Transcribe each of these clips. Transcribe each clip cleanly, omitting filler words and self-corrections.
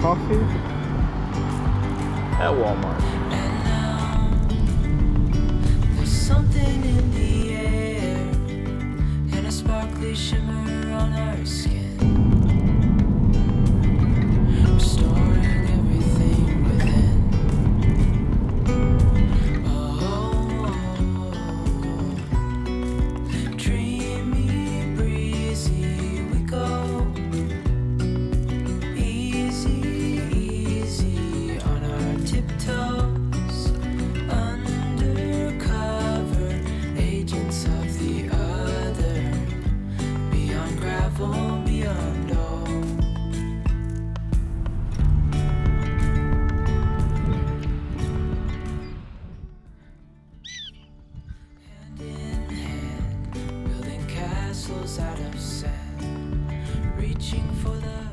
coffee at Walmart. There's something in the air and a sparkly shimmer on our skin, restoring everything within. Dreamy, breezy, we go. Easy, easy on our tiptoes. Undercover agents of the other. Beyond gravel, beyond all. Hand in hand, building castles out of sand, reaching for the grand.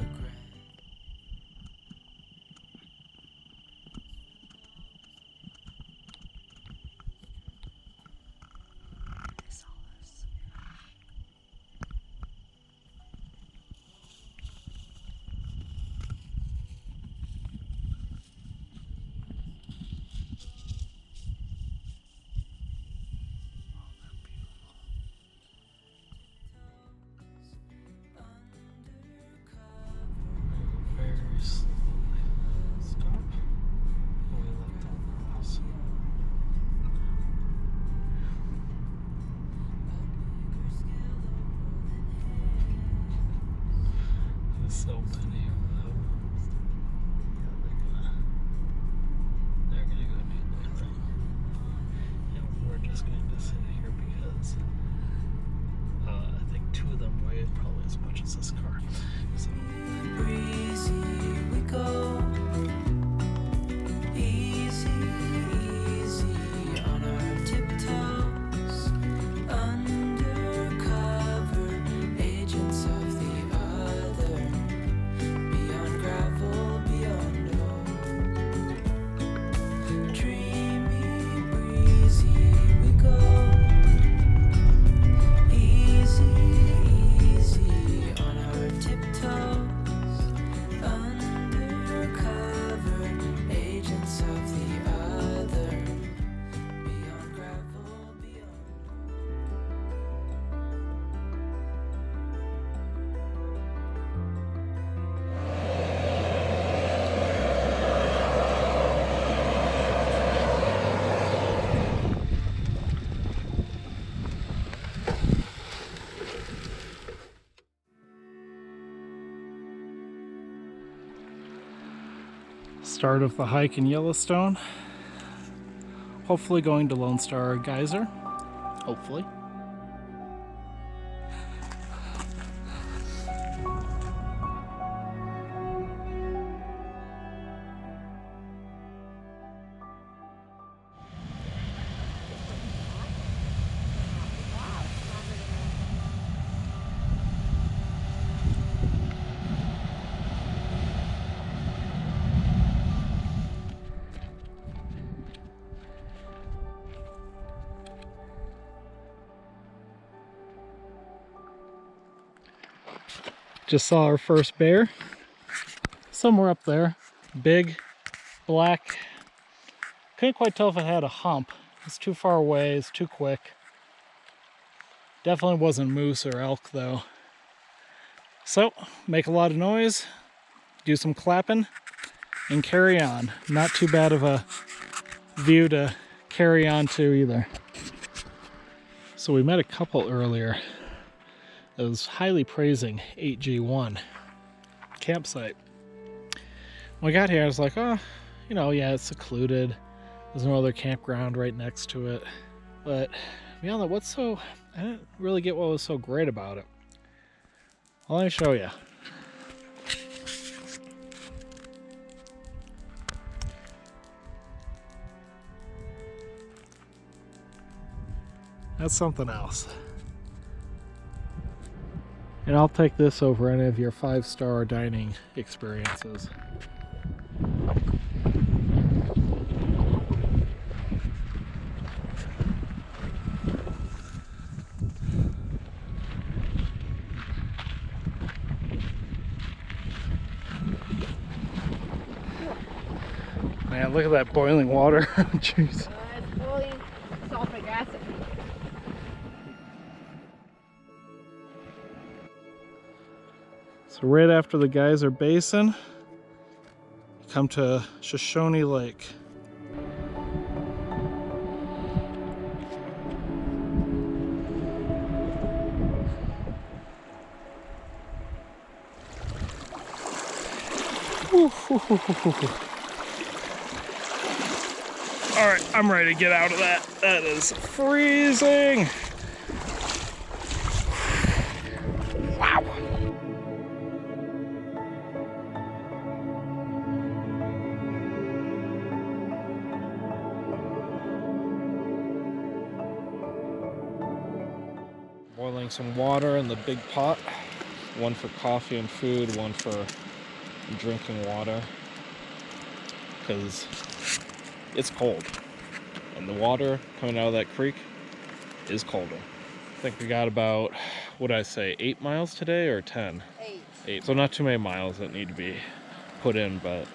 Very slowly. Stop. We let them cross. There's so many of them. Yeah, they're gonna go do their thing. And we're just going to sit here because I think two of them weigh probably as much as this car. So Breezy, we go. Easy, easy on our tiptoes. Undercover agents of the other. Beyond gravel, beyond all. Dreamy, breezy, we go. Easy, easy on our tiptoes. Undercover agents of the other. Beyond gravel, beyond. start of the hike in Yellowstone. Hopefully going to Lone Star Geyser. Hopefully. Just saw our first bear. Somewhere up there. Big, black. Couldn't quite tell if it had a hump. It's too far away, it's too quick. Definitely wasn't moose or elk though. So, make a lot of noise, do some clapping, and carry on. Not too bad of a view to carry on to either. So we met a couple earlier that was highly praising 8G1 campsite. When we got here, I was like, oh, you know, yeah, it's secluded. There's no other campground right next to it. But beyond that, I didn't really get what was so great about it. Well, let me show you. That's something else. And I'll take this over any of your 5-star dining experiences. Man, look at that boiling water. Jeez. It's boiling sulfuric acid. So right after the Geyser Basin, you come to Shoshone Lake. All right, I'm ready to get out of that. That is freezing. Wow. Boiling some water in the big pot. One for coffee and food, one for drinking water. Because it's cold. And the water coming out of that creek is colder. I think we got about, what did I say, 8 miles today or 10? 8. So not too many miles that need to be put in, but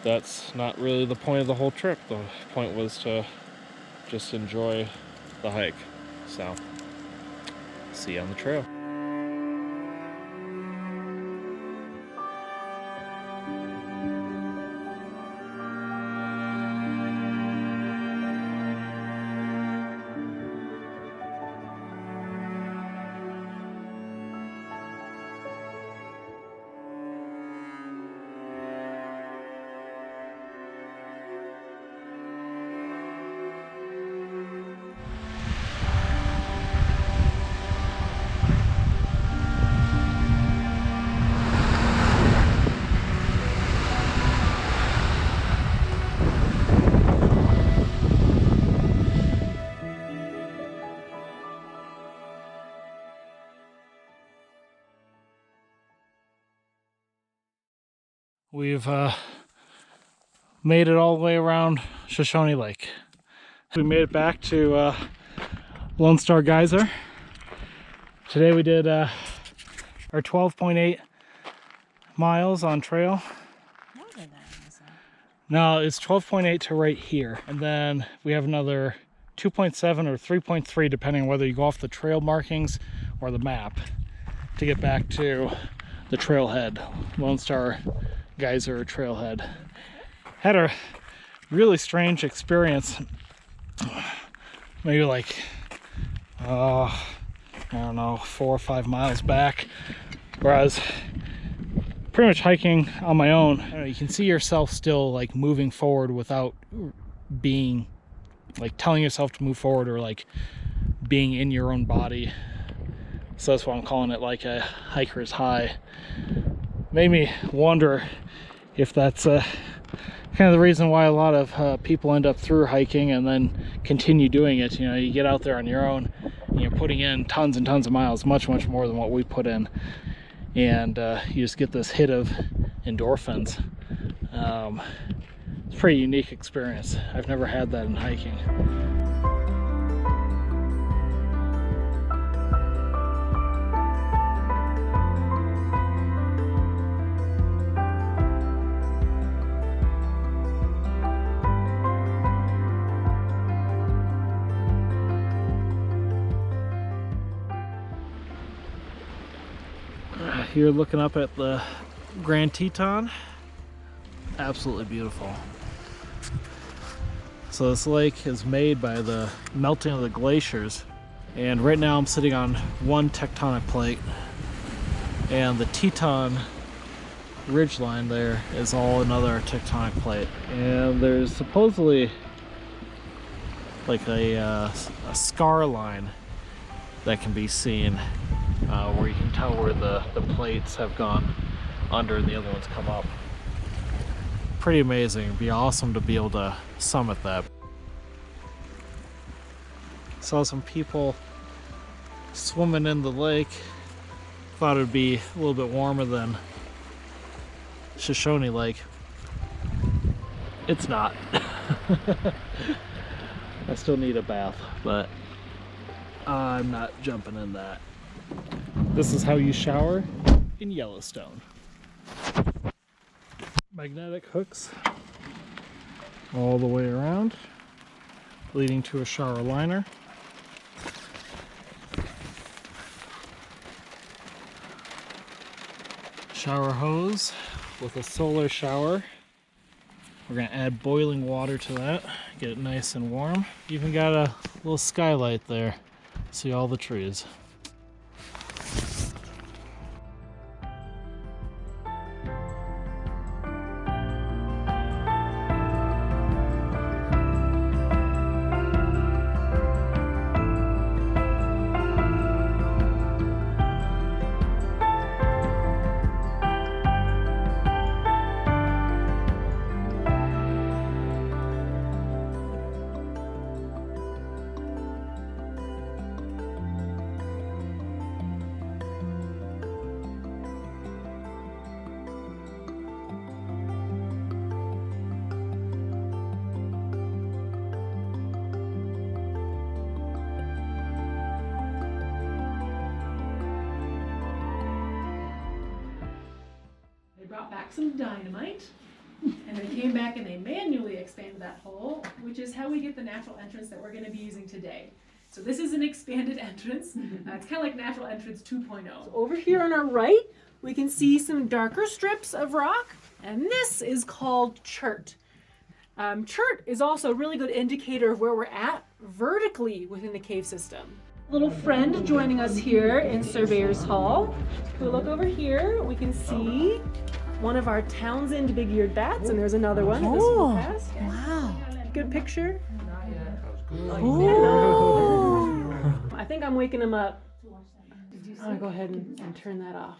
that's not really the point of the whole trip. The point was to just enjoy the hike. So, see you on the trail. We've made it all the way around Shoshone Lake. We made it back to Lone Star Geyser. Today we did our 12.8 miles on trail. More than that, isn't it? No, it's 12.8 to right here. And then we have another 2.7 or 3.3, depending on whether you go off the trail markings or the map, to get back to the trailhead, Lone Star Geyser trailhead. Had a really strange experience. Maybe like, I don't know, 4 or 5 miles back, where I was pretty much hiking on my own. I don't know, you can see yourself still like moving forward without being like telling yourself to move forward, or like being in your own body. So that's why I'm calling it like a hiker's high. Made me wonder if that's kind of the reason why a lot of people end up through hiking and then continue doing it. You know, you get out there on your own and you're putting in tons and tons of miles, much more than what we put in, and you just get this hit of endorphins. It's a pretty unique experience. I've never had that in hiking. Here looking up at the Grand Teton. Absolutely beautiful. So this lake is made by the melting of the glaciers, and right now I'm sitting on one tectonic plate, and the Teton ridgeline there is all another tectonic plate. And there's supposedly like a scar line that can be seen, where you can tell where the plates have gone under and the other ones come up. Pretty amazing. It'd be awesome to be able to summit that. Saw some people swimming in the lake. Thought it'd be a little bit warmer than Shoshone Lake. It's not. I still need a bath, but I'm not jumping in that. This is how you shower in Yellowstone. magnetic hooks all the way around, leading to a shower liner. Shower hose with a solar shower. We're gonna add boiling water to that, get it nice and warm. Even got a little skylight there. See all the trees. They brought back some dynamite, and they came back and they manually expanded that hole, which is how we get the natural entrance that we're going to be using today. So this is an expanded entrance. It's kind of like natural entrance 2.0. So over here on our right, we can see some darker strips of rock, and this is called chert. Chert is also a really good indicator of where we're at vertically within the cave system. Little friend joining us here in Surveyor's Hall. If we look over here, we can see one of our Townsend big-eared bats, and there's another one. Oh, This one wow. Good picture. Oh. I think I'm waking him up. I'm gonna go ahead and turn that off.